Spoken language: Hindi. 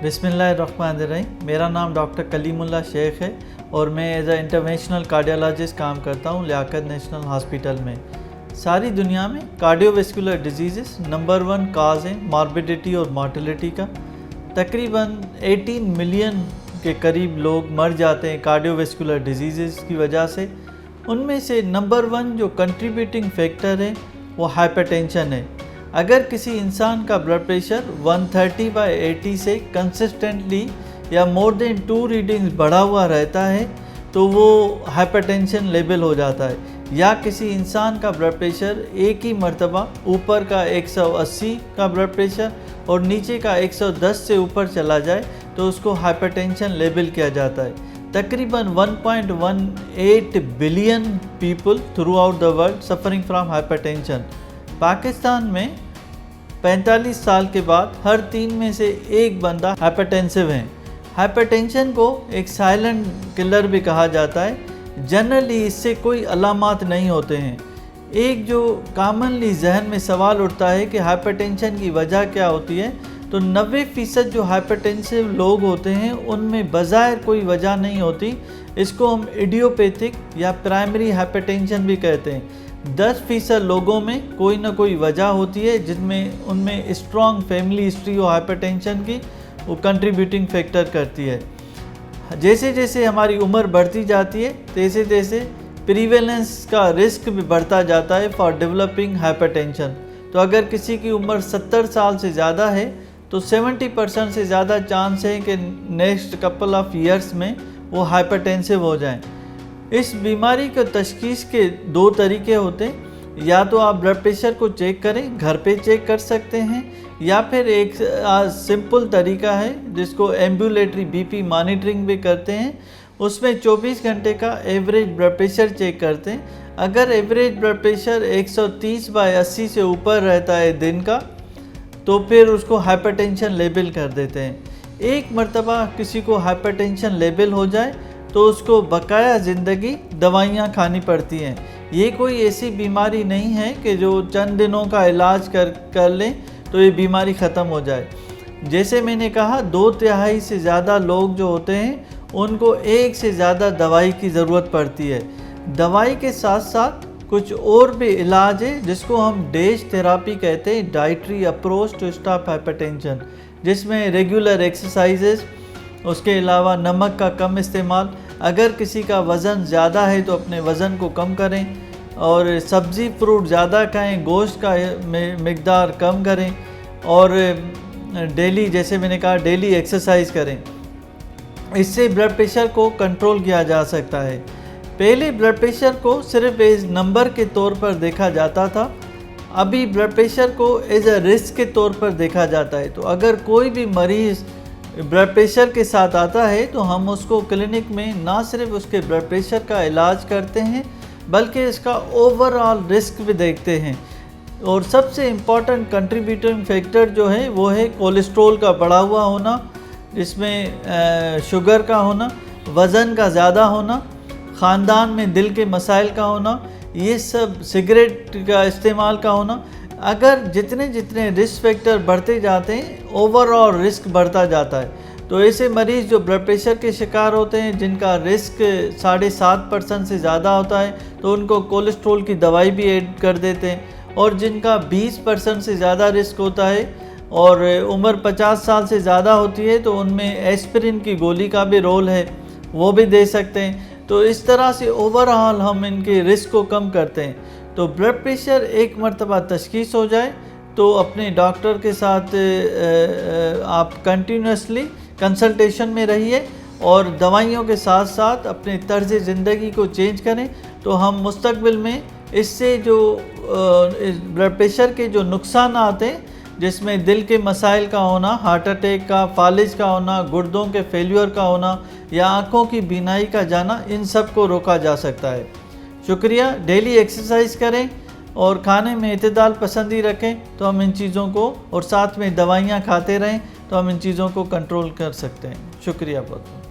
बिस्मिल्लाहिर्रहमानिर्रहीम। मेरा नाम डॉक्टर कलीमुल्लाह शेख है और मैं एज अ इंटरवेंशनल कार्डियोलॉजिस्ट काम करता हूँ लियाकत नेशनल हॉस्पिटल में। सारी दुनिया में कार्डियोवैस्कुलर डिजीज़ नंबर 1 काज है मॉर्बिडिटी और मॉर्टेलिटी का। तकरीबन 18 मिलियन के करीब लोग मर जाते हैं कार्डियोवैस्कुलर डिजीज़ की वजह से। उनमें से नंबर 1 जो कंट्रीब्यूटिंग फैक्टर है वो हाइपरटेंशन है। अगर किसी इंसान का ब्लड प्रेशर 130/80 से कंसिस्टेंटली या मोर देन 2 रीडिंग्स बढ़ा हुआ रहता है तो वो हाइपरटेंशन लेवल हो जाता है। या किसी इंसान का ब्लड प्रेशर एक ही मर्तबा ऊपर का 180 का ब्लड प्रेशर और नीचे का 110 से ऊपर चला जाए तो उसको हाइपरटेंशन लेबल किया जाता है। तकरीबन 1.18 billion people through out the world suffering from hypertension. Pakistan में 45 साल के बाद हर 3 में से एक बंदा हाइपरटेंसिव है। हाइपरटेंशन को एक साइलेंट किलर भी कहा जाता है। जनरली इससे कोई अलामात नहीं होते हैं। एक जो कॉमनली जहन में सवाल उठता है कि हाइपरटेंशन की वजह क्या होती है, तो 90% जो हाइपरटेंसिव लोग होते हैं उनमें बज़ाहिर कोई वजह नहीं होती। इसको हम इडियोपैथिक या प्राइमरी हाइपरटेंशन भी कहते हैं। 10% लोगों में कोई ना कोई वजह होती है जिनमें उनमें स्ट्रॉन्ग फैमिली हिस्ट्री और हाइपरटेंशन की वो कंट्रीब्यूटिंग फैक्टर करती है। जैसे जैसे हमारी उम्र बढ़ती जाती है तैसे तैसे प्रीवेलेंस का रिस्क भी बढ़ता जाता है फॉर डेवलपिंग हाइपरटेंशन। तो अगर किसी की उम्र 70 साल से ज़्यादा है तो 70% से ज़्यादा चांस है कि नेक्स्ट कपल ऑफ ईयर्स में वो हाइपरटेंसिव हो जाएं। इस बीमारी को तशखीस के 2 तरीके होते हैं। या तो आप ब्लड प्रेशर को चेक करें, घर पे चेक कर सकते हैं, या फिर एक सिंपल तरीका है जिसको एम्बुलेटरी बीपी मॉनिटरिंग भी कहते हैं। उसमें 24 घंटे का एवरेज ब्लड प्रेशर चेक करते हैं। अगर एवरेज ब्लड प्रेशर 130/80 से ऊपर रहता है दिन का तो फिर उसको हाइपरटेंशन लेबल कर देते हैं। एक मर्तबा किसी को हाइपरटेंशन लेबल हो जाए तो उसको बकाया ज़िंदगी दवाइयाँ खानी पड़ती हैं। ये कोई ऐसी बीमारी नहीं है कि जो चंद दिनों का इलाज कर लें तो ये बीमारी ख़त्म हो जाए। जैसे मैंने कहा 2/3 से ज़्यादा लोग जो होते हैं उनको एक से ज़्यादा दवाई की ज़रूरत पड़ती है। दवाई के साथ साथ कुछ और भी इलाज है जिसको हम डेज थेरापी कहते हैं, dietary approach to stop hypertension, जिसमें रेगुलर एक्सरसाइजेज, उसके अलावा नमक का कम इस्तेमाल। अगर किसी का वज़न ज़्यादा है तो अपने वज़न को कम करें और सब्ज़ी फ्रूट ज़्यादा खाएं, गोश्त का मिक़दार कम करें और डेली, जैसे मैंने कहा, डेली एक्सरसाइज करें। इससे ब्लड प्रेशर को कंट्रोल किया जा सकता है। पहले ब्लड प्रेशर को सिर्फ एज नंबर के तौर पर देखा जाता था, अभी ब्लड प्रेशर को एज अ रिस्क के तौर पर देखा जाता है। तो अगर कोई भी मरीज़ ब्लड प्रेशर के साथ आता है तो हम उसको क्लिनिक में ना सिर्फ उसके ब्लड प्रेशर का इलाज करते हैं बल्कि इसका ओवरऑल रिस्क भी देखते हैं। और सबसे इम्पॉर्टेंट कंट्रीब्यूटिंग फैक्टर जो है वो है कोलेस्ट्रॉल का बढ़ा हुआ होना, जिसमें शुगर का होना, वज़न का ज़्यादा होना, ख़ानदान में दिल के मसाइल का होना, ये सब, सिगरेट का इस्तेमाल का होना। अगर जितने जितने रिस्क फैक्टर बढ़ते जाते हैं ओवरऑल रिस्क बढ़ता जाता है। तो ऐसे मरीज़ जो ब्लड प्रेशर के शिकार होते हैं जिनका रिस्क 7.5% से ज़्यादा होता है तो उनको कोलेस्ट्रॉल की दवाई भी ऐड कर देते हैं। और जिनका 20% से ज़्यादा रिस्क होता है और उम्र 50 साल से ज़्यादा होती है तो उनमें एस्पिरिन की गोली का भी रोल है, वो भी दे सकते हैं। तो इस तरह से ओवरऑल हम इनके रिस्क को कम करते हैं। तो ब्लड प्रेशर एक मर्तबा तशखीस हो जाए तो अपने डॉक्टर के साथ आप कंटिन्यूसली कंसल्टेशन में रहिए और दवाइयों के साथ साथ अपने तर्ज ज़िंदगी को चेंज करें। तो हम मुस्तकबिल में इससे जो ब्लड प्रेशर के जो नुकसान आते हैं, जिसमें दिल के मसाइल का होना, हार्ट अटैक का, फालिज का होना, गुर्दों के फेल्योर का होना या आँखों की बीनाई का जाना, इन सब को रोका जा सकता है। शुक्रिया। डेली एक्सरसाइज करें और खाने में इत्तेदाल पसंदी रखें तो हम इन चीज़ों को, और साथ में दवाइयाँ खाते रहें तो हम इन चीज़ों को कंट्रोल कर सकते हैं। शुक्रिया बहुत।